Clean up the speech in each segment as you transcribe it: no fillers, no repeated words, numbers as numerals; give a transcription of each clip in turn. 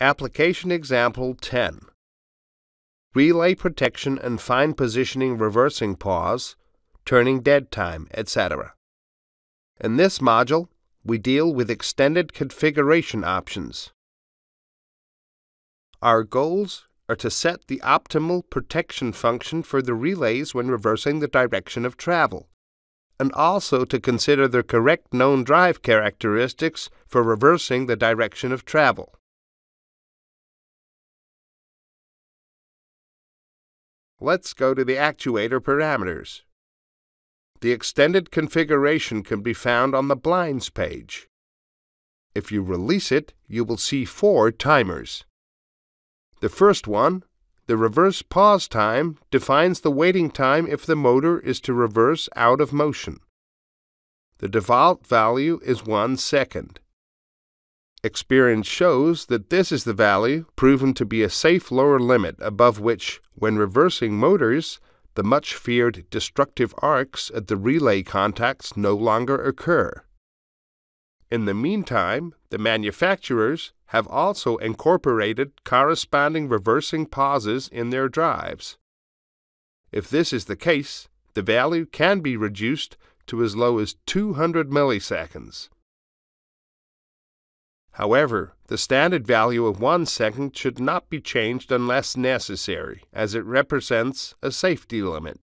Application Example 10. Relay protection and fine positioning reversing pause, turning dead time, etc. In this module, we deal with extended configuration options. Our goals are to set the optimal protection function for the relays when reversing the direction of travel, and also to consider the correct known drive characteristics for reversing the direction of travel. Let's go to the actuator parameters. The extended configuration can be found on the blinds page. If you release it, you will see 4 timers. The first one, the reverse pause time, defines the waiting time if the motor is to reverse out of motion. The default value is 1 second. Experience shows that this is the value proven to be a safe lower limit above which, when reversing motors, the much feared destructive arcs at the relay contacts no longer occur. In the meantime, the manufacturers have also incorporated corresponding reversing pauses in their drives. If this is the case, the value can be reduced to as low as 200 milliseconds. However, the standard value of 1 second should not be changed unless necessary, as it represents a safety limit.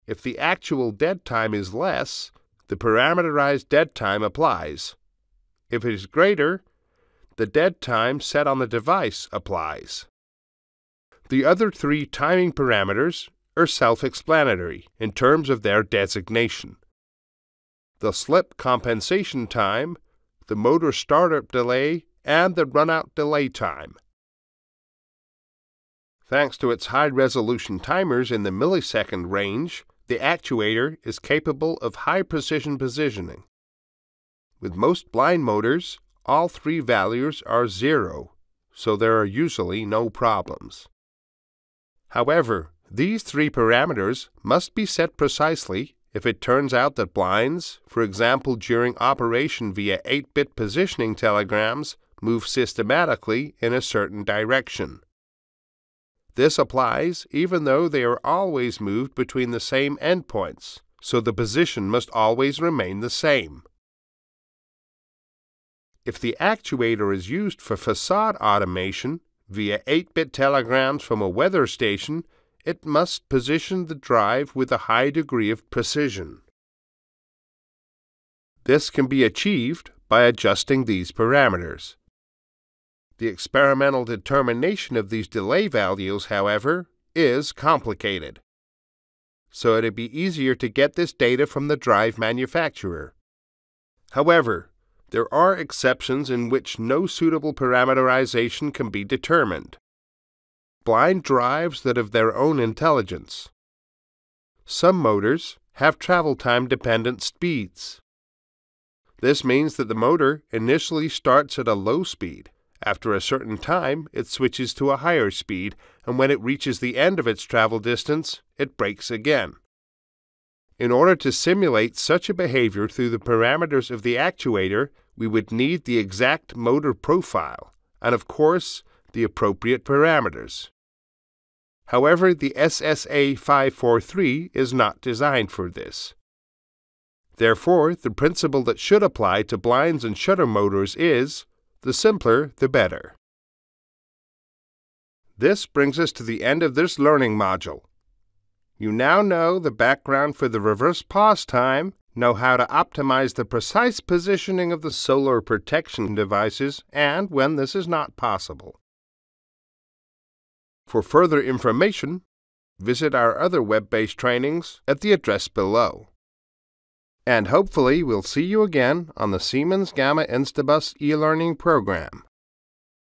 If the actual dead time is less, the parameterized dead time applies. If it is greater, the dead time set on the device applies. The other 3 timing parameters are self-explanatory in terms of their designation. The slip compensation time, the motor startup delay, and the runout delay time. Thanks to its high-resolution timers in the millisecond range, the actuator is capable of high-precision positioning. With most blind motors, all 3 values are 0, so there are usually no problems. However, these 3 parameters must be set precisely if it turns out that blinds, for example during operation via 8-bit positioning telegrams, move systematically in a certain direction. This applies even though they are always moved between the same endpoints, so the position must always remain the same. If the actuator is used for facade automation via 8-bit telegrams from a weather station, it must position the drive with a high degree of precision. This can be achieved by adjusting these parameters. The experimental determination of these delay values, however, is complicated, so it'd be easier to get this data from the drive manufacturer. However, there are exceptions in which no suitable parameterization can be determined. Blind drives that have their own intelligence. Some motors have travel time dependent speeds. This means that the motor initially starts at a low speed. After a certain time, it switches to a higher speed, and when it reaches the end of its travel distance, it brakes again. In order to simulate such a behavior through the parameters of the actuator, we would need the exact motor profile, and of course, the appropriate parameters. However, the SSA 543 is not designed for this. Therefore, the principle that should apply to blinds and shutter motors is, the simpler, the better. This brings us to the end of this learning module. You now know the background for the reverse pause time, know how to optimize the precise positioning of the solar protection devices, and when this is not possible. For further information, visit our other web-based trainings at the address below. And hopefully we'll see you again on the Siemens Gamma Instabus e-learning program.